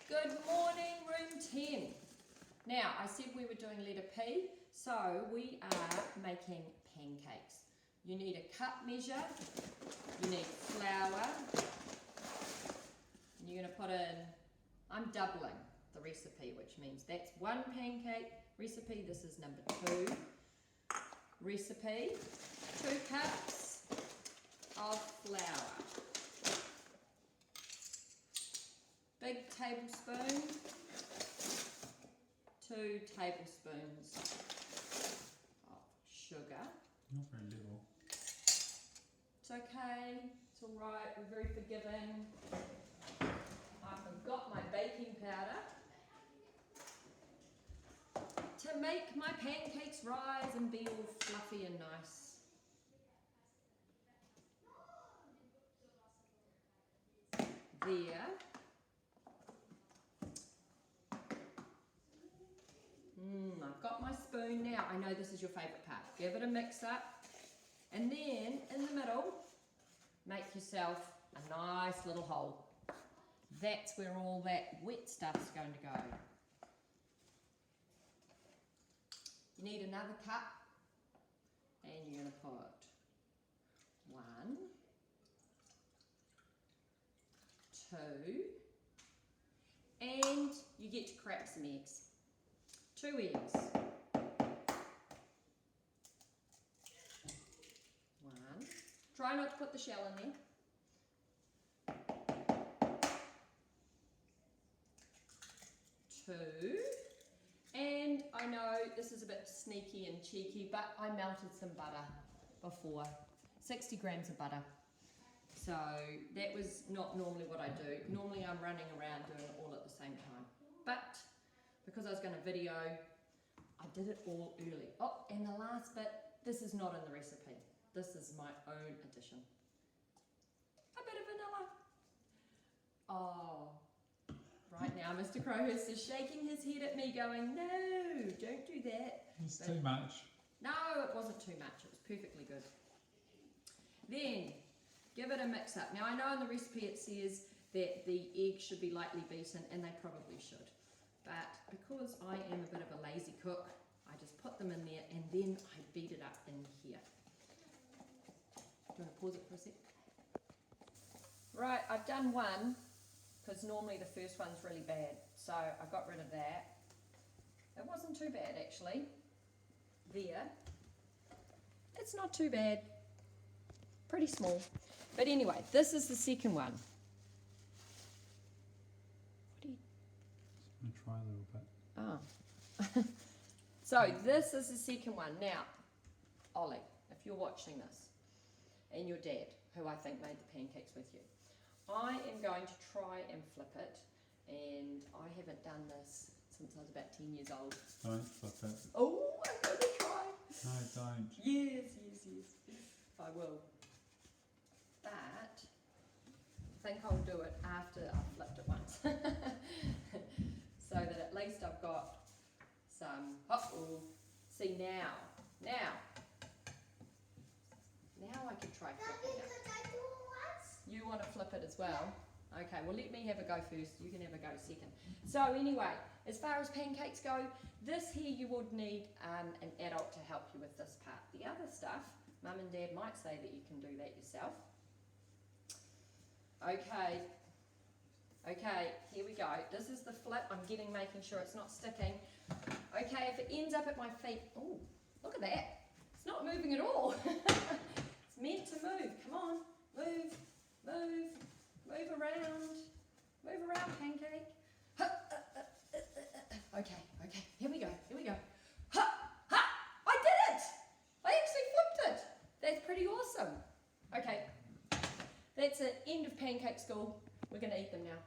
Good morning, room 10. Now, I said we were doing letter P, so we are making pancakes. You need a cup measure, you need flour, and you're going to put in, I'm doubling the recipe, which means that's one pancake recipe, this is number 2 recipe. 2 cups of flour. Big tablespoon, 2 tablespoons of sugar. Not very little. It's okay, it's alright, we're very forgiving. I've got my baking powder to make my pancakes rise and be all fluffy and nice. There. I've got my spoon now. I know this is your favourite part. Give it a mix up. And then, in the middle, make yourself a nice little hole. That's where all that wet stuff's going to go. You need another cup. And you're going to put 1, 2, and you get to crack some eggs. 2 eggs. 1. Try not to put the shell in there. 2. And I know this is a bit sneaky and cheeky, but I melted some butter before. 60 grams of butter. So that was not normally what I do. Normally I'm running around doing it all at the same time. But because I was going to video, I did it all early. Oh, and the last bit, this is not in the recipe. This is my own addition. A bit of vanilla. Oh, right now Mr. Crowhurst is shaking his head at me going, no, don't do that. It's too much. No, it wasn't too much. It was perfectly good. Then, give it a mix up. Now I know in the recipe it says that the eggs should be lightly beaten, and they probably should. But because I am a bit of a lazy cook, I just put them in there and then I beat it up in here. Do you want to pause it for a sec? Right, I've done one because normally the first one's really bad. So I got rid of that. It wasn't too bad actually. There. It's not too bad. Pretty small. But anyway, this is the second one. What do you... I'm going to try a little bit. Oh. So this is the second one. Now, Ollie, if you're watching this, and your dad, who I think made the pancakes with you, I am going to try and flip it, and I haven't done this since I was about 10 years old. Don't flip it. Oh, I'm going to try. No, don't. Yes, I will. But I think I'll do it after I've flipped it once. So that at least I've got some, see now I can try flipping it. Could I do it once? You want to flip it as well? Okay, well let me have a go first, you can have a go second. So anyway, as far as pancakes go, this here you would need an adult to help you with this part. The other stuff, Mum and Dad might say that you can do that yourself. Okay, here we go. This is the flip. I'm making sure it's not sticking. Okay, if it ends up at my feet, oh, look at that. It's not moving at all. It's meant to move. Come on, move around. Move around, pancake. Okay, here we go. I did it! I actually flipped it. That's pretty awesome. Okay, that's the end of pancake school. We're going to eat them now.